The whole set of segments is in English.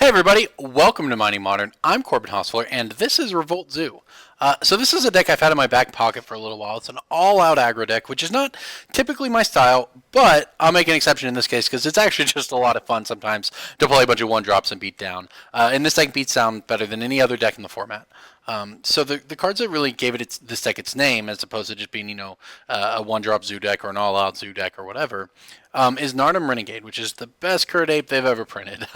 everybody, welcome to Mining Modern. I'm Corbin and this is Revolt Zoo. So this is a deck I've had in my back pocket for a little while. It's an all-out aggro deck, which is not typically my style, but I'll make an exception in this case because it's actually just a lot of fun sometimes to play a bunch of one-drops and beat down. And this deck beats down better than any other deck in the format. So the cards that really gave this deck its name, as opposed to just being, a one-drop Zoo deck or an all-out Zoo deck or whatever, is Nardum Renegade, which is the best Curd Ape they've ever printed.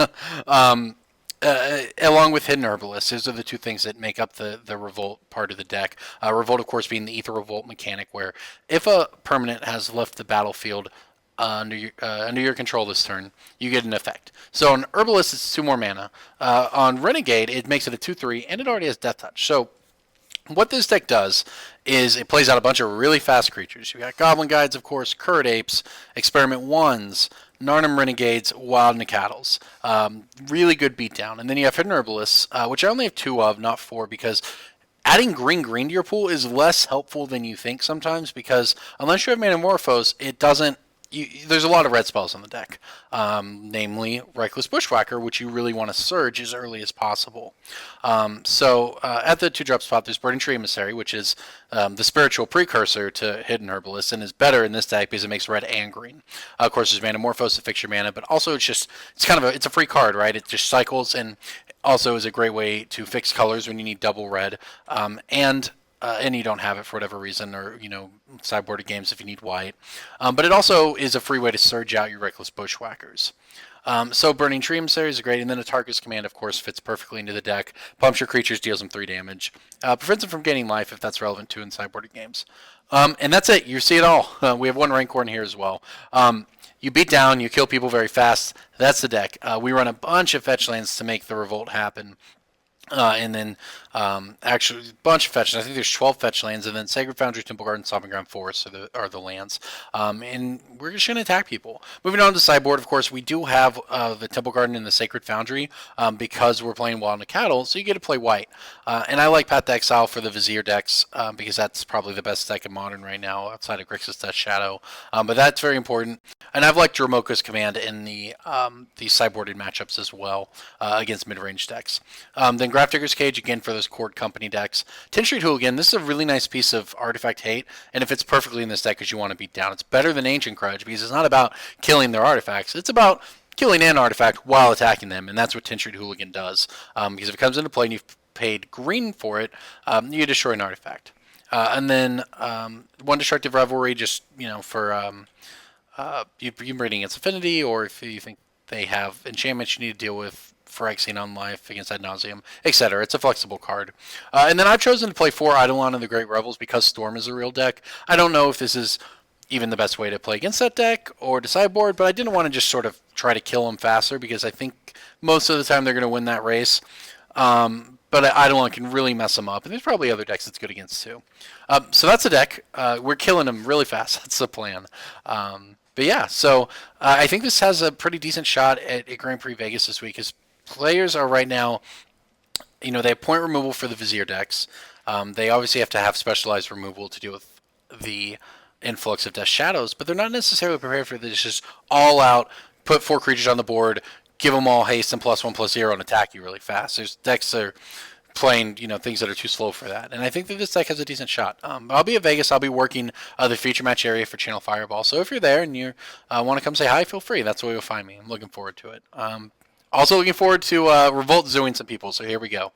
Along with Hidden Herbalist, those are the two things that make up the Revolt part of the deck. Revolt, of course, being the Ether Revolt mechanic, where if a permanent has left the battlefield under your control this turn, you get an effect. So on Herbalist, it's 2 more mana. On Renegade, it makes it a 2/3, and it already has Death Touch. So what this deck does is it plays out a bunch of really fast creatures. You got Goblin Guides, of course, Curd Apes, Experiment 1s, Nardum Renegades, Wild Nacatls. Really good beatdown. And then you have Hidden Herbalists, which I only have 2 of, not 4, because adding green to your pool is less helpful than you think sometimes, because unless you have Manamorphose, it doesn't. There's a lot of red spells on the deck, namely Reckless Bushwhacker, which you really want to surge as early as possible. So at the 2-drop spot, there's Burning Tree Emissary, which is the spiritual precursor to Hidden Herbalist, and is better in this deck because it makes red and green. Of course, there's Manamorphose to fix your mana, but also it's a free card, right? It just cycles, and also is a great way to fix colors when you need double red, and you don't have it for whatever reason, or sideboarded games if you need white. But it also is a free way to surge out your Reckless Bushwhackers. So Burning Tree Emissary is great, and then Atarka's Command, of course, fits perfectly into the deck. Pumps your creatures, deals them 3 damage. Prevents them from gaining life if that's relevant too in sideboarded games. And that's it. You see it all. We have 1 Rancorn here as well. You beat down, you kill people very fast. That's the deck. We run a bunch of fetch lands to make the Revolt happen. And then actually a bunch of fetch lands. I think there's 12 fetch lands, and then Sacred Foundry, Temple Garden, Stomping Ground Forest are the lands. And we're just going to attack people. Moving on to sideboard, of course, we do have the Temple Garden and the Sacred Foundry because we're playing Wild Nacatl, so you get to play white. And I like Path to Exile for the Vizier decks because that's probably the best deck in Modern right now outside of Grixis Death Shadow. But that's very important. And I've liked Dromoka's Command in the sideboarded matchups as well against mid-range decks. Then Grafdigger's Cage, again, for those Cord Company decks. Tin Street Hooligan, this is a really nice piece of artifact hate, and it fits perfectly in this deck because you want to beat down. It's better than Ancient Grudge because it's not about killing their artifacts. It's about killing an artifact while attacking them, and that's what Tin Street Hooligan does. Because if it comes into play and you've paid green for it, you destroy an artifact. And then 1 Destructive Revelry, just, for you breeding against Affinity, or if you think they have enchantments you need to deal with, Phyrexian on life against Ad Nauseam, etc. It's a flexible card. And then I've chosen to play 4 Eidolon and the Great Revels because Storm is a real deck. I don't know if this is even the best way to play against that deck or to sideboard, but I didn't want to just sort of try to kill them faster because I think most of the time they're going to win that race. But Eidolon can really mess them up, and there's probably other decks it's good against too. So that's the deck. We're killing them really fast. That's the plan. But yeah, so I think this has a pretty decent shot at Grand Prix Vegas this week. Players are right now, they have point removal for the Vizier decks. They obviously have to have specialized removal to deal with the influx of Death Shadows, but they're not necessarily prepared for this. Just all out, put 4 creatures on the board, give them all haste and +1/+0 and attack you really fast. There's decks that are playing, things that are too slow for that. And I think that this deck has a decent shot. I'll be at Vegas. I'll be working the feature match area for Channel Fireball. So if you're there and you want to come say hi, feel free. That's the way you'll find me. I'm looking forward to it. Also looking forward to Revolt zooing some people, so here we go.